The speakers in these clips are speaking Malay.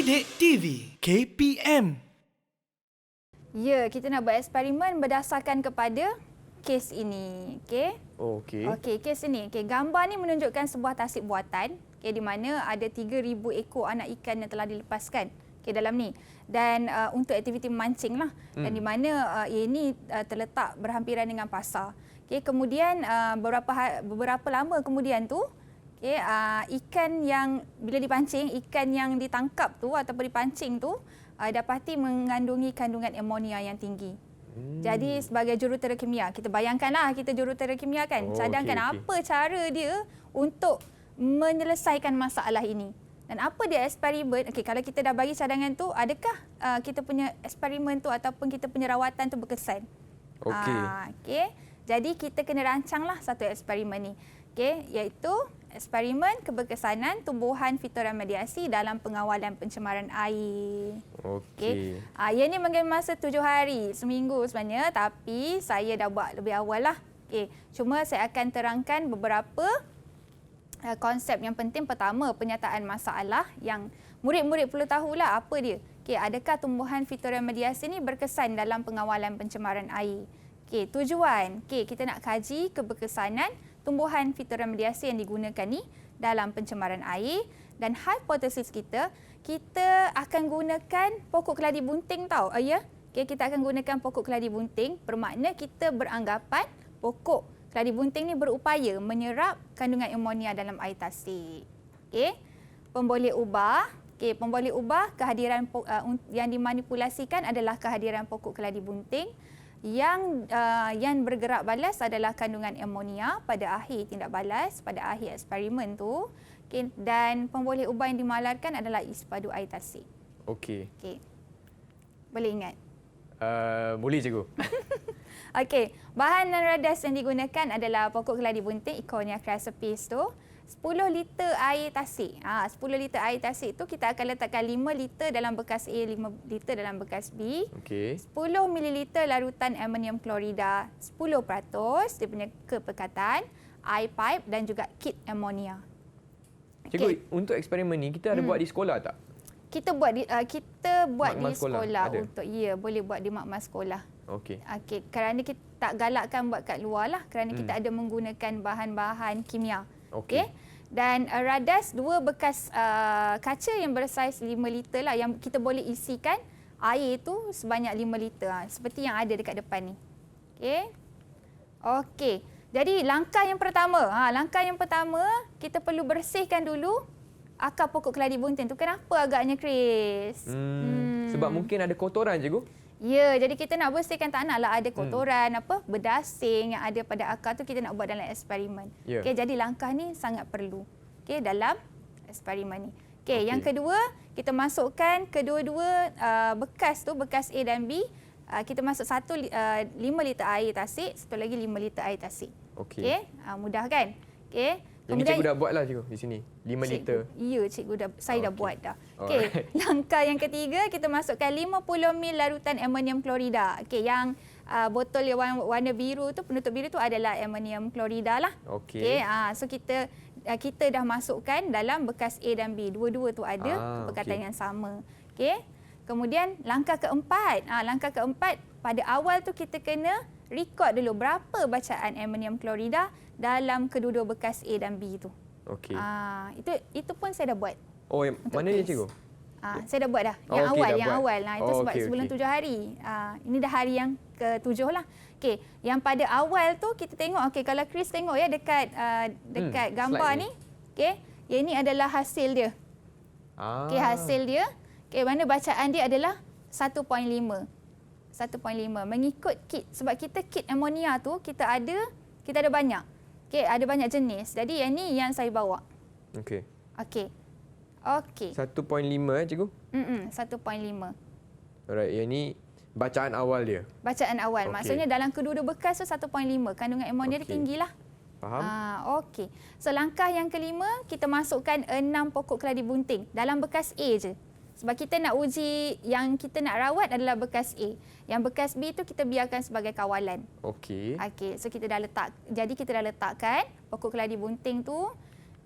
Didik TV KPM. Ya, kita nak buat eksperimen berdasarkan kepada kes ini. Okey. Okey. Okey, kes ini. Okey, gambar ni menunjukkan sebuah tasik buatan, okey, di mana ada 3,000 ekor anak ikan yang telah dilepaskan okey dalam ni. Dan untuk aktiviti memancing lah. Dan di mana ini terletak berhampiran dengan pasar. Okey, kemudian beberapa lama kemudian tu okey, ikan yang bila dipancing, ikan yang ditangkap tu ataupun dipancing tu dapati mengandungi kandungan amonia yang tinggi. Jadi sebagai jurutera kimia, kita bayangkanlah kita jurutera kimia kan. Cadangkan apa cara dia untuk menyelesaikan masalah ini. Dan apa dia eksperimen? Okey, kalau kita dah bagi cadangan tu, adakah kita punya eksperimen tu ataupun kita punya rawatan tu berkesan? Okey. Okey. Jadi kita kena rancanglah satu eksperimen ni. Okey, iaitu eksperimen keberkesanan tumbuhan fitoremediasi dalam pengawalan pencemaran air. Okey. Ia ni mengambil masa 7 hari, seminggu sebenarnya, tapi saya dah buat lebih awal lah. Okey, cuma saya akan terangkan beberapa konsep yang penting. Pertama, penyataan masalah yang murid-murid perlu tahulah apa dia. Okey, adakah tumbuhan fitoremediasi ni berkesan dalam pengawalan pencemaran air? Okey, tujuan. Okey, kita nak kaji keberkesanan tumbuhan fitoremediasi yang digunakan ni dalam pencemaran air, dan hipotesis kita akan gunakan pokok keladi bunting tau. Ya. Okay, kita akan gunakan pokok keladi bunting, bermakna kita beranggapan pokok keladi bunting ni berupaya menyerap kandungan amonia dalam air tasik. Okay. Pemboleh ubah. Okay, pemboleh ubah kehadiran yang dimanipulasikan adalah kehadiran pokok keladi bunting. Yang bergerak balas adalah kandungan amonia pada akhir tindak balas, pada akhir eksperimen tu. Okay, dan pemboleh ubah yang dimalarkan adalah isi padu air tasik. Okey. Okay. Boleh ingat? Boleh cikgu. Okey, bahan dan radas yang digunakan adalah pokok keladi bunting, Ikonia crassipes tu. 10 liter air tasik. 10 liter air tasik tu kita akan letakkan 5 liter dalam bekas A, 5 liter dalam bekas B. Okey. 10 ml larutan amonium klorida, 10% dia punya kepekatan, air pipe dan juga kit amonia. Cikgu, untuk eksperimen ni kita ada buat di sekolah tak? Kita buat di Makmal sekolah ada? untuk boleh buat di makmal sekolah. Okey. Okey, kerana kita tak galakkan buat kat luar lah, kerana kita ada menggunakan bahan-bahan kimia. Okey. Dan radas 2 bekas kaca yang bersaiz 5 liter lah, yang kita boleh isikan air tu sebanyak 5 liter, seperti yang ada dekat depan ni. Okey. Okey. Jadi langkah yang pertama, kita perlu bersihkan dulu akar pokok keladi bunting tu. Kenapa agaknya Chris? Sebab mungkin ada kotoran cikgu. Ya, jadi kita nak bersihkan, tak naklah ada kotoran, berdasing yang ada pada akar tu, kita nak buat dalam eksperimen. Ya. Okey, jadi langkah ni sangat perlu. Okey, dalam eksperimen ni. Okey, yang kedua, kita masukkan kedua-dua bekas tu, bekas A dan B. Kita masuk 5 liter air tasik, satu lagi 5 liter air tasik. Okey. Okey, mudah kan? Okey. Yang ni cikgu dah buatlah cikgu di sini. 5 liter. Ya, saya dah buat dah. Okey, langkah yang ketiga, kita masukkan 50 ml larutan amonium klorida. Okey, yang botol yang warna biru tu, penutup biru tu adalah amonium klorida lah. Okey. So kita dah masukkan dalam bekas A dan B. Dua-dua tu ada kepekatan yang sama. Okey. Kemudian langkah keempat. Langkah keempat, pada awal tu kita kena rekod dulu berapa bacaan amonium klorida dalam kedua-dua bekas A dan B tu. Okey. Itu pun saya dah buat. Oh, yang mana ni cikgu? Saya dah buat dah. Yang okey, awal, dah yang buat. awal. Itu sebab sebelum 7 hari. Ini dah hari yang ke-7 lah. Okey, yang pada awal tu kita tengok, okey, kalau Chris tengok ya dekat gambar ni. Okey, yang ini adalah hasil dia. Okey, hasil dia. Okey, mana bacaan dia adalah 1.5. 1.5 mengikut kit, sebab kita kit amonia tu kita ada banyak. Okey, ada banyak jenis. Jadi yang ni yang saya bawa. Okey. Okey. 1.5 cikgu? 1.5. Alright, yang ni bacaan awal dia. Bacaan awal. Okey. Maksudnya dalam kedua-dua bekas tu 1.5. Kandungan amonia dia tinggilah. Faham? Okey. So langkah yang kelima, kita masukkan 6 pokok keladi bunting dalam bekas A je. Sebab kita nak uji, yang kita nak rawat adalah bekas A. Yang bekas B tu kita biarkan sebagai kawalan. Okey. Okey, so kita dah letakkan pokok keladi bunting tu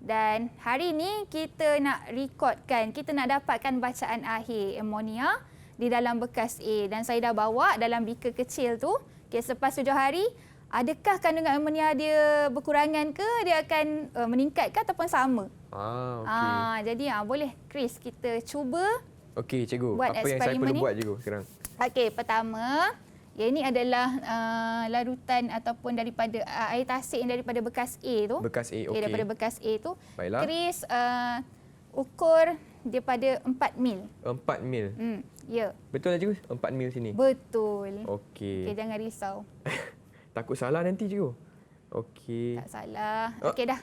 Dan hari ni kita nak rekodkan, kita nak dapatkan bacaan akhir amonia di dalam bekas A. Dan saya dah bawa dalam beaker kecil tu. Okay, selepas 7 hari, adakah kandungan amonia dia berkurangan ke, dia akan meningkat ke ataupun sama? Okey. Jadi boleh Chris kita cuba. Okey, cikgu. Buat Apa yang saya eksperimen perlu ni? buat cikgu sekarang? Okey, pertama, ini adalah larutan ataupun daripada air tasik yang daripada bekas A tu. Bekas A, okey. Daripada bekas A tu. Baiklah. Chris ukur daripada 4 mil. 4 mil. Ya. Betul tak cikgu? 4 mil sini. Betul. Okey. Okey, jangan risau. Takut salah nanti cikgu. Okey. Tak salah. Oh. Okey dah.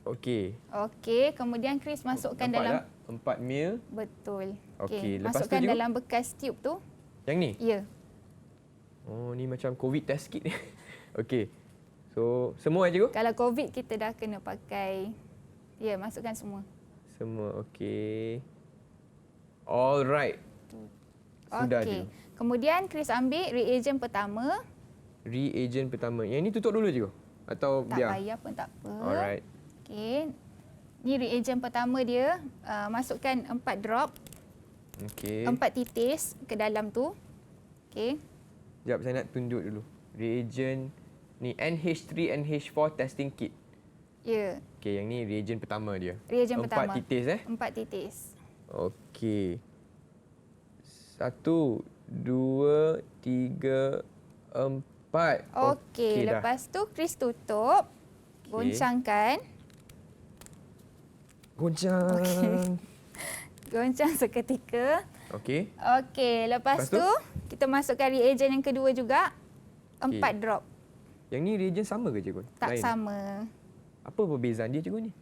Okey. Okey, kemudian Chris masukkan dalam... Tak? 4 mil. Betul. Okey, lepas tu, masukkan cikgu? dalam bekas tube tu. Yang ni? Ya. Oh, ni macam COVID test kit ni. Okey. So, semua cikgu? Kalau COVID kita dah kena pakai. Ya, masukkan semua. Semua. Okey. Alright. Sudah Okey. cikgu. Kemudian Chris ambil reagen pertama. Reagen pertama. Yang ni tutup dulu cikgu? Atau Tak biar? payah pun tak apa. Alright. Okey. Ni reagen pertama dia. Masukkan 4 drop. Okey. 4 titis ke dalam tu. Okey. Sekejap, saya nak tunjuk dulu. Reagen ni NH3 NH4 testing kit. Ya. Okey, yang ni reagen pertama dia. Reagen pertama. 4 titis 4 titis. Okey. 1, 2, 3, 4. Okey, dah. lepas tu Chris tutup. Goncangkan. Goncang. Goncang seketika. Okey. Okey, lepas tu kita masukkan reagen yang kedua juga. 4 drop. Yang ni reagen sama ke cikgu? Tak Lain? sama. Apa perbezaan dia cikgu ni?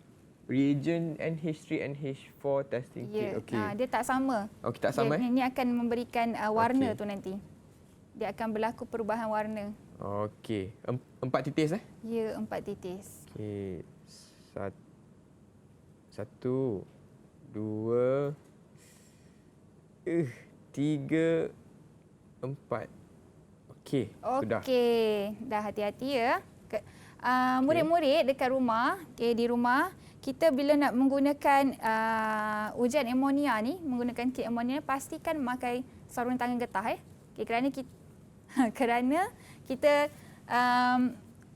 Reagen NH3 NH4 testing kit. Ya, Okey. dia tak sama. Okey, tak sama Ini akan memberikan warna Okey. tu nanti. Dia akan berlaku perubahan warna. Okey. 4 titis Ya, 4 titis. Okey. 1, 2, 3, 4. Okey, sudah. Okey, dah hati-hati ya. Murid-murid dekat rumah, di rumah, kita bila nak menggunakan ujian amonia ni, menggunakan kit amonia, pastikan memakai sarung tangan getah kerana kita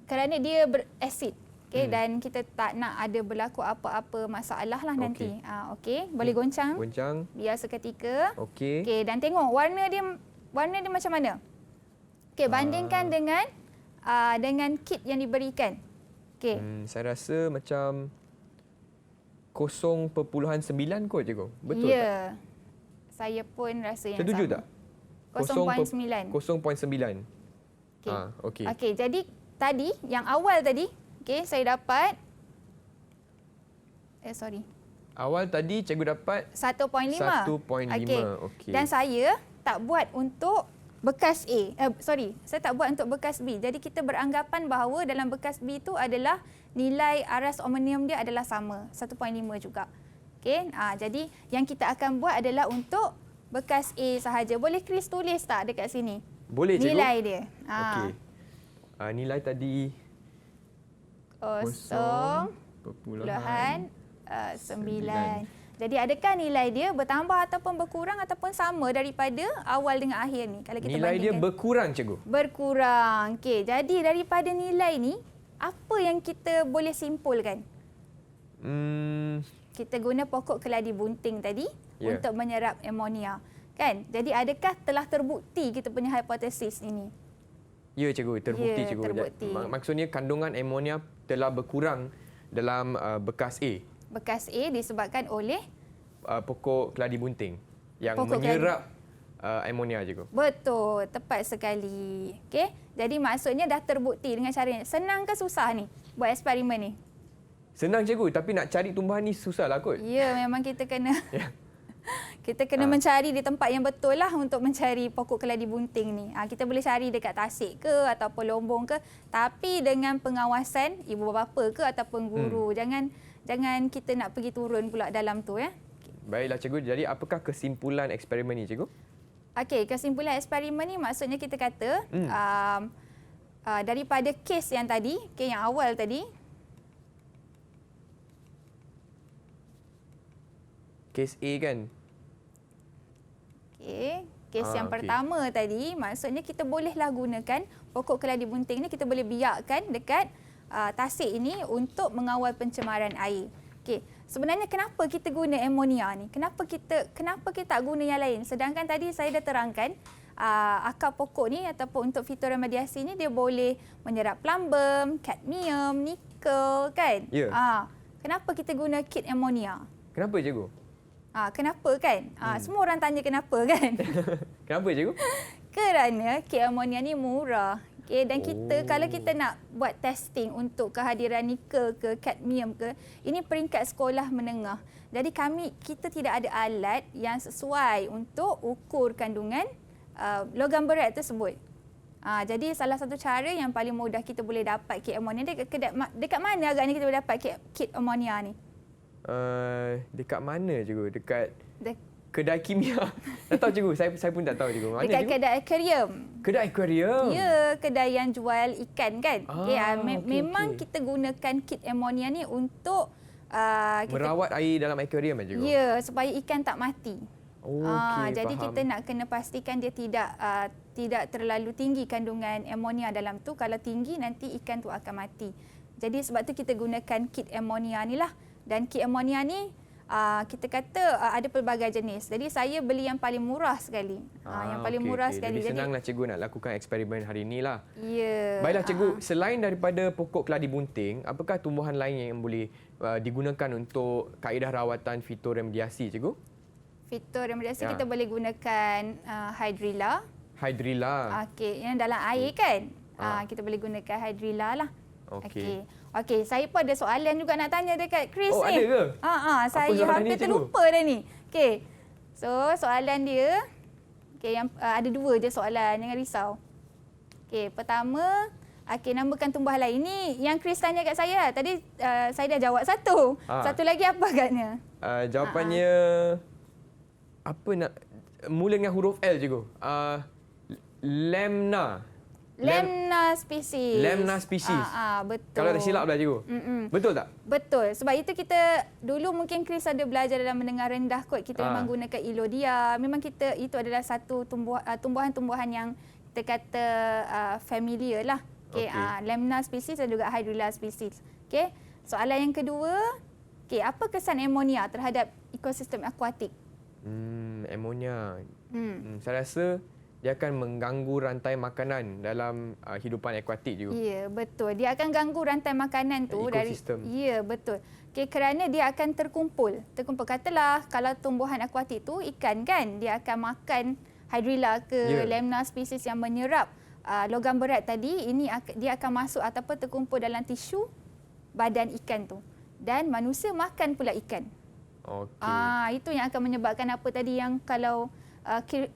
kerana dia berasid. Dan kita tak nak ada berlaku apa-apa masalah lah nanti. Okey, boleh goncang. Goncang. Biar seketika. Okey. Okey, dan tengok warna dia macam mana. Okey, bandingkan dengan kit yang diberikan. Okey. Saya rasa macam 0.9 kot cikgu. Betul tak? Ya. Saya pun rasa yang Setuju sama. tak? 0.9. 0.9. Okey. Okey. Okey, jadi tadi yang awal tadi, saya dapat Awal tadi cikgu dapat 1.5. 1.5. Okey. Dan saya tak buat untuk bekas A. Saya tak buat untuk bekas B. Jadi kita beranggapan bahawa dalam bekas B tu adalah nilai aras amonium dia adalah sama, 1.5 juga. Okey. Jadi yang kita akan buat adalah untuk bekas A sahaja. Boleh Chris tulis tak dekat sini? Boleh cikgu. Nilai dia. Okey. Nilai tadi 0.9. Jadi adakah nilai dia bertambah ataupun berkurang ataupun sama daripada awal dengan akhir ni? Kalau kita nilai dia bandingkan. berkurang cikgu. Berkurang. Okey, jadi daripada nilai ni, apa yang kita boleh simpulkan? Kita guna pokok keladi bunting tadi untuk menyerap amonia. Kan? Jadi adakah telah terbukti kita punya hipotesis ini? Ya cikgu, terbukti cikgu. Terbukti. Maksudnya kandungan amonia telah berkurang dalam bekas A. Bekas A disebabkan oleh pokok keladi bunting yang Pokok menyerap amonia cikgu. Betul, tepat sekali. Okey, jadi maksudnya dah terbukti dengan cara ni. Senang ke susah ni buat eksperimen ni? Senang cikgu, tapi nak cari tumbuhan ni susahlah kot. Ya, memang kita kena kita kena mencari di tempat yang betul lah untuk mencari pokok keladi bunting ni. Kita boleh cari dekat tasik ke ataupun lombong ke, tapi dengan pengawasan ibu bapa ke ataupun guru. Jangan kita nak pergi turun pula dalam tu ya. Baiklah cikgu, jadi apakah kesimpulan eksperimen ni cikgu? Okey, kesimpulan eksperimen ni maksudnya kita kata daripada kes yang tadi, kes yang awal tadi, Kes A kan? Okey. Kes yang okey. pertama tadi, maksudnya kita bolehlah gunakan pokok keladi bunting ni, kita boleh biarkan dekat tasik ini untuk mengawal pencemaran air. Okey. Sebenarnya kenapa kita guna amonia ni? Kenapa kita tak guna yang lain? Sedangkan tadi saya dah terangkan akar pokok ni ataupun untuk fitoremediasi ni dia boleh menyerap plumbum, kadmium, nikel kan? Ya. Kenapa kita guna kit amonia? Kenapa cikgu? Kenapa kan? Semua orang tanya kenapa kan? Kenapa cikgu? Kerana kit amonia ni murah. Okay, dan kita kalau kita nak buat testing untuk kehadiran nikel ke kadmium ke, ini peringkat sekolah menengah. Jadi kita tidak ada alat yang sesuai untuk ukur kandungan logam berat tersebut. Jadi salah satu cara yang paling mudah kita boleh dapat kit amonia dekat mana agaknya kita boleh dapat kit amonia ni? Dekat mana cikgu? Dekat kedai kimia. Tak tahu cikgu, saya pun tak tahu cikgu. Mana dekat cikgu? kedai akuarium. Kedai akuarium? Ya, kedai yang jual ikan kan. Okey, Memang okey. kita gunakan kit amonia ni untuk Merawat air dalam akuarium cikgu? Ya, supaya ikan tak mati. Okey, Jadi faham. kita nak kena pastikan dia tidak terlalu tinggi kandungan amonia dalam tu. Kalau tinggi nanti ikan tu akan mati. Jadi sebab tu kita gunakan kit amonia ni lah. Dan kit amonia ni kita kata ada pelbagai jenis. Jadi saya beli yang paling murah sekali. Yang paling murah sekali. Lebih senanglah cikgu nak lakukan eksperimen hari inilah. Ya. Baiklah cikgu, selain daripada pokok keladi bunting, apakah tumbuhan lain yang boleh digunakan untuk kaedah rawatan fitoremediasi cikgu? Fitoremediasi kita boleh gunakan hydrilla. Hydrilla. Okey, yang dalam air kan? Kita boleh gunakan hydrilla lah. Okey. Okey, saya pun ada soalan juga nak tanya dekat Chris Oh, ni. ada ke? Saya soalan hampir ni, cikgu? terlupa dah ni. Okey. So, soalan dia yang ada dua je soalan, jangan risau. Okey, pertama, namakan tumbuhan lain. Ini yang Chris tanya kat saya. Tadi saya dah jawab satu. Satu lagi apa agaknya? Jawapannya apa nak mula dengan huruf L cikgu? Lemna. Lemna species. Lemna species. Betul. Kalau tak silap lah cikgu. Betul tak? Betul. Sebab itu kita dulu mungkin Chris ada belajar dalam mendengar rendah kot. Kita memang gunakan Ilodia. Memang itu adalah satu tumbuhan-tumbuhan yang kita kata familiar lah. Okay. Lemna species dan juga Hydrilla species. Okay. Soalan yang kedua, apa kesan amonia terhadap ekosistem akuatik? Amonia. Saya rasa dia akan mengganggu rantai makanan dalam hidupan akuatik juga. Ya, betul. Dia akan ganggu rantai makanan tu ekosistem. Ya, betul. Kerana dia akan terkumpul. Katalah kalau tumbuhan akuatik tu ikan kan, dia akan makan Hydrilla ke Lemna species yang menyerap logam berat tadi, ini dia akan masuk ataupun terkumpul dalam tisu badan ikan tu. Dan manusia makan pula ikan. Okey. Itu yang akan menyebabkan apa tadi yang kalau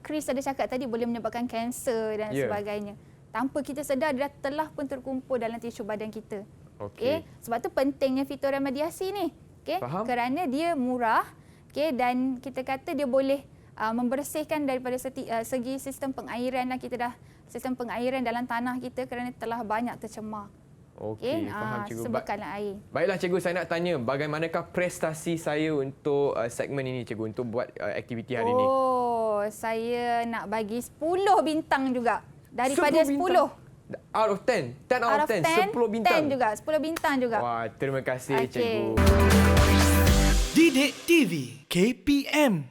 Chris ada cakap tadi boleh menyebabkan kanser dan sebagainya. Tanpa kita sedar dia telah pun terkumpul dalam tisu badan kita. Okey. Sebab tu pentingnya fitoremediasi ni. Faham? Kerana dia murah, dan kita kata dia boleh membersihkan daripada segi sistem pengairan. Kita dah sistem pengairan dalam tanah kita kerana telah banyak tercemar. Okey, faham cikgu. Sebekanlah air. Baiklah cikgu, saya nak tanya bagaimanakah prestasi saya untuk segmen ini cikgu, untuk buat aktiviti hari ini? Saya nak bagi 10 bintang juga. Daripada 10. Out of 10? 10 out of 10? 10 bintang? 10 juga, 10 bintang juga. Wah, terima kasih cikgu. Didik TV KPM